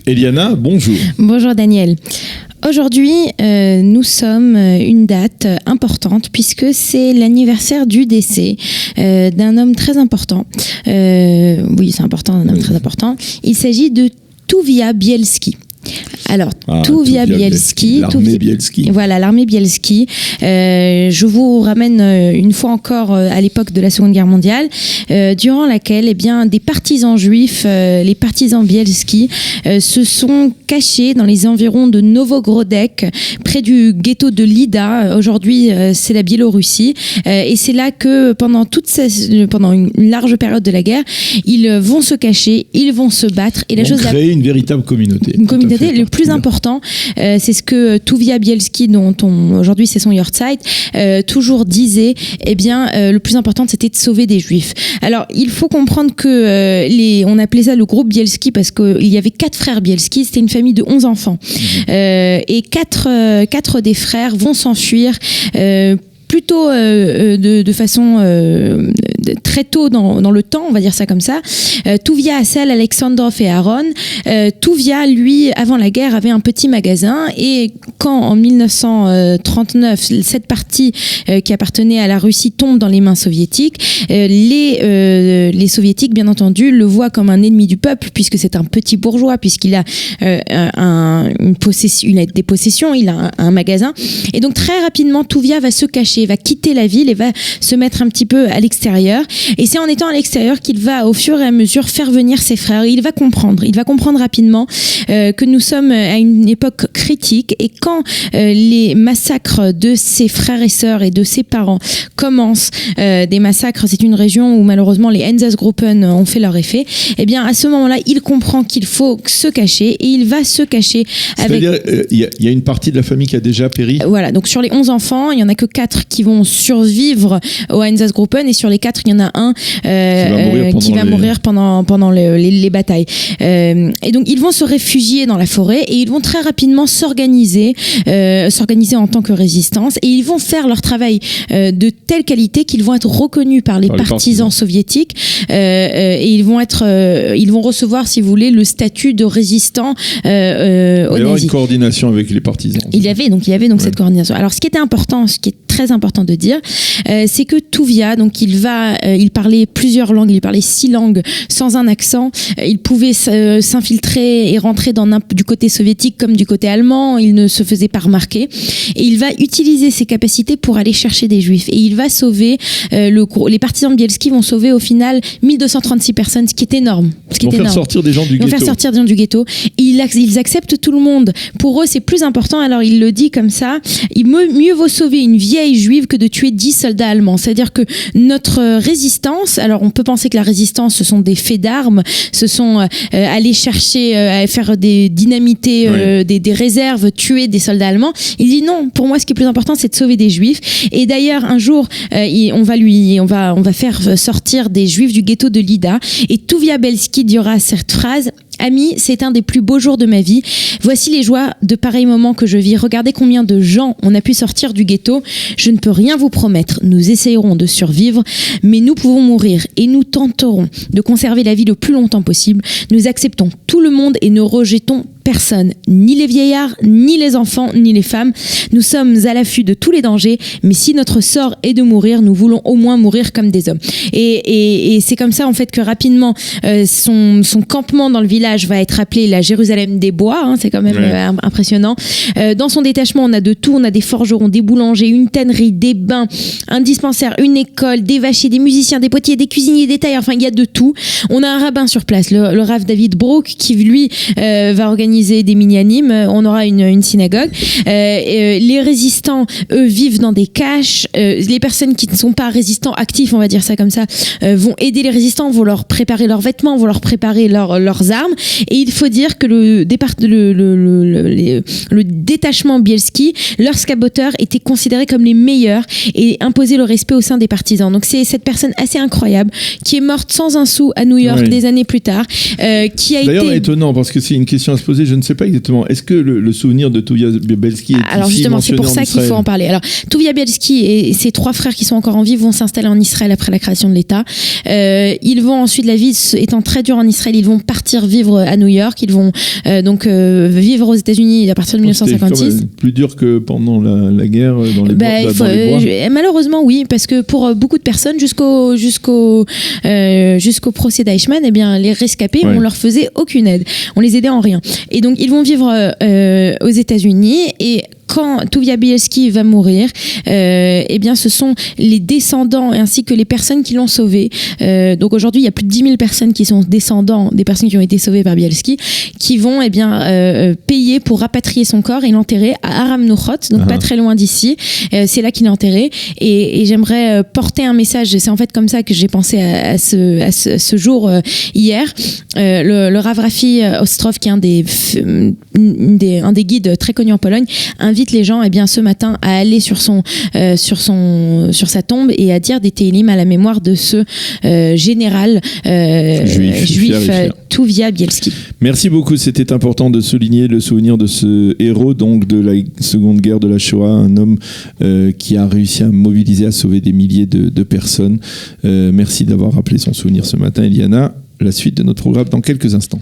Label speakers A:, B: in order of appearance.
A: Eliana, bonjour.
B: Bonjour Daniel. Aujourd'hui, nous sommes une date importante puisque c'est l'anniversaire du décès d'un homme très important. Oui, c'est important, un homme très important. Il s'agit de Tuvia Bielski. Alors, Tuvia Bielski,
A: l'armée Bielski.
B: Voilà, l'armée Bielski. Je vous ramène une fois encore à l'époque de la Seconde Guerre mondiale, durant laquelle, des partisans juifs, les partisans Bielski, se sont cachés dans les environs de Novogrodek, près du ghetto de Lida. Aujourd'hui, c'est la Biélorussie, et c'est là que pendant une large période de la guerre, ils vont se cacher, ils vont se battre, et
A: créer une véritable communauté.
B: Une communauté. Le plus important, c'est ce que Tuvia Bielski, dont aujourd'hui c'est son Yahrzeit, toujours disait, le plus important c'était de sauver des juifs. Alors il faut comprendre que on appelait ça le groupe Bielski parce qu'il y avait 4 frères Bielski, c'était une famille de 11 enfants. Et 4 des frères vont s'enfuir plutôt de façon très tôt dans le temps, on va dire ça comme ça. Tuvia, Assel, Alexandrov et Aaron. Tuvia, lui, avant la guerre, avait un petit magasin, et quand en 1939, cette partie qui appartenait à la Russie tombe dans les mains soviétiques, les soviétiques, bien entendu, le voient comme un ennemi du peuple, puisque c'est un petit bourgeois, puisqu'il a des possessions, il a un magasin. Et donc très rapidement, Tuvia va se cacher, va quitter la ville et va se mettre un petit peu à l'extérieur. Et c'est en étant à l'extérieur qu'il va au fur et à mesure faire venir ses frères. Il va comprendre rapidement que nous sommes à une époque critique, et quand les massacres de ses frères et sœurs et de ses parents commencent, des massacres, c'est une région où malheureusement les Einsatzgruppen ont fait leur effet, à ce moment-là, il comprend qu'il faut se cacher, et il va se cacher.
A: C'est-à-dire, il y a une partie de la famille qui a déjà péri.
B: Voilà, donc sur les 11 enfants, il n'y en a que 4 qui vont survivre aux Einsatzgruppen, et sur les 4, il y en a un qui va mourir pendant les batailles. Et donc ils vont se réfugier dans la forêt, et ils vont très rapidement s'organiser en tant que résistance, et ils vont faire leur travail de telle qualité qu'ils vont être reconnus par les partisans soviétiques, et ils vont recevoir, si vous voulez, le statut de résistant aux nazis. Il y avait
A: une coordination avec les partisans.
B: Il y avait donc cette coordination. Alors ce qui est très important de dire, c'est que Tuvia, donc il parlait plusieurs langues, il parlait 6 langues sans un accent. Il pouvait s'infiltrer et rentrer du côté soviétique comme du côté allemand. Il ne se faisait pas remarquer, et il va utiliser ses capacités pour aller chercher des juifs, et il va sauver les partisans de Bielski vont sauver au final 1236 personnes, ce qui est énorme.
A: Ils vont faire sortir des gens du
B: ghetto. Ils acceptent tout le monde. Pour eux, c'est plus important. Alors il le dit comme ça: mieux vaut sauver une vieille juive que de tuer 10 soldats allemands. C'est-à-dire que notre résistance, alors on peut penser que la résistance, ce sont des faits d'armes, ce sont aller chercher, faire des dynamités, des réserves, tuer des soldats allemands. Il dit non, pour moi ce qui est plus important, c'est de sauver des juifs. Et d'ailleurs un jour, on va faire sortir des juifs du ghetto de Lida, et Tuvia Bielski dira cette phrase: Amis, c'est un des plus beaux jours de ma vie. Voici les joies de pareils moments que je vis. Regardez combien de gens on a pu sortir du ghetto. Je ne peux rien vous promettre. Nous essayerons de survivre, mais nous pouvons mourir, et nous tenterons de conserver la vie le plus longtemps possible. Nous acceptons tout le monde et ne rejetons personne, ni les vieillards, ni les enfants, ni les femmes. Nous sommes à l'affût de tous les dangers, mais si notre sort est de mourir, nous voulons au moins mourir comme des hommes. Et c'est comme ça en fait que rapidement son campement dans le village va être appelé la Jérusalem des bois, c'est quand même impressionnant. Dans son détachement, on a de tout, on a des forgerons, des boulangers, une tannerie, des bains, un dispensaire, une école, des vachiers, des musiciens, des potiers, des cuisiniers, des tailleurs, enfin il y a de tout. On a un rabbin sur place, le Rav David Brook, qui lui va organiser des minyanim, on aura une synagogue. Les résistants, eux, vivent dans des caches. Les personnes qui ne sont pas résistants actifs, on va dire ça comme ça, vont aider les résistants, vont leur préparer leurs vêtements, vont leur préparer leurs armes. Et il faut dire que le détachement Bielski, leurs saboteurs étaient considérés comme les meilleurs et imposaient le respect au sein des partisans. Donc c'est cette personne assez incroyable qui est morte sans un sou à New York des années plus tard, qui a
A: D'ailleurs, étonnant, parce que c'est une question à se poser. je ne sais pas exactement. Est-ce que le souvenir de Tuvia Bielski est
B: alors
A: ici
B: justement, c'est pour ça qu'il faut en parler. Alors, Tuvia Bielski et ses 3 frères qui sont encore en vie vont s'installer en Israël après la création de l'État. Ils vont ensuite, la vie étant très dure en Israël, ils vont partir vivre à New York. Ils vont vivre aux États-Unis à partir de 1956.
A: C'était plus dur que pendant la guerre dans les bois.
B: Malheureusement, oui, parce que pour beaucoup de personnes, jusqu'au procès d'Eichmann, eh bien, les rescapés, on leur faisait aucune aide. On les aidait en rien. Et donc, ils vont vivre aux États-Unis et quand Tuvia Bielski va mourir, eh bien, ce sont les descendants ainsi que les personnes qui l'ont sauvé. Donc aujourd'hui, il y a plus de 10 000 personnes qui sont descendants des personnes qui ont été sauvées par Bielski, qui vont payer pour rapatrier son corps et l'enterrer à Aram Nuchot, donc pas très loin d'ici. C'est là qu'il est enterré. Et j'aimerais porter un message. C'est en fait comme ça que j'ai pensé à ce jour hier. Le Rav Rafi Ostrov, qui est un des guides très connus en Pologne, invite les gens ce matin à aller sur sa tombe et à dire des télim à la mémoire de ce général juif Tuvia Bielski.
A: Merci beaucoup, c'était important de souligner le souvenir de ce héros donc de la seconde guerre de la Shoah, un homme qui a réussi à mobiliser, à sauver des milliers de personnes. Merci d'avoir rappelé son souvenir ce matin, Eliana. La suite de notre programme dans quelques instants.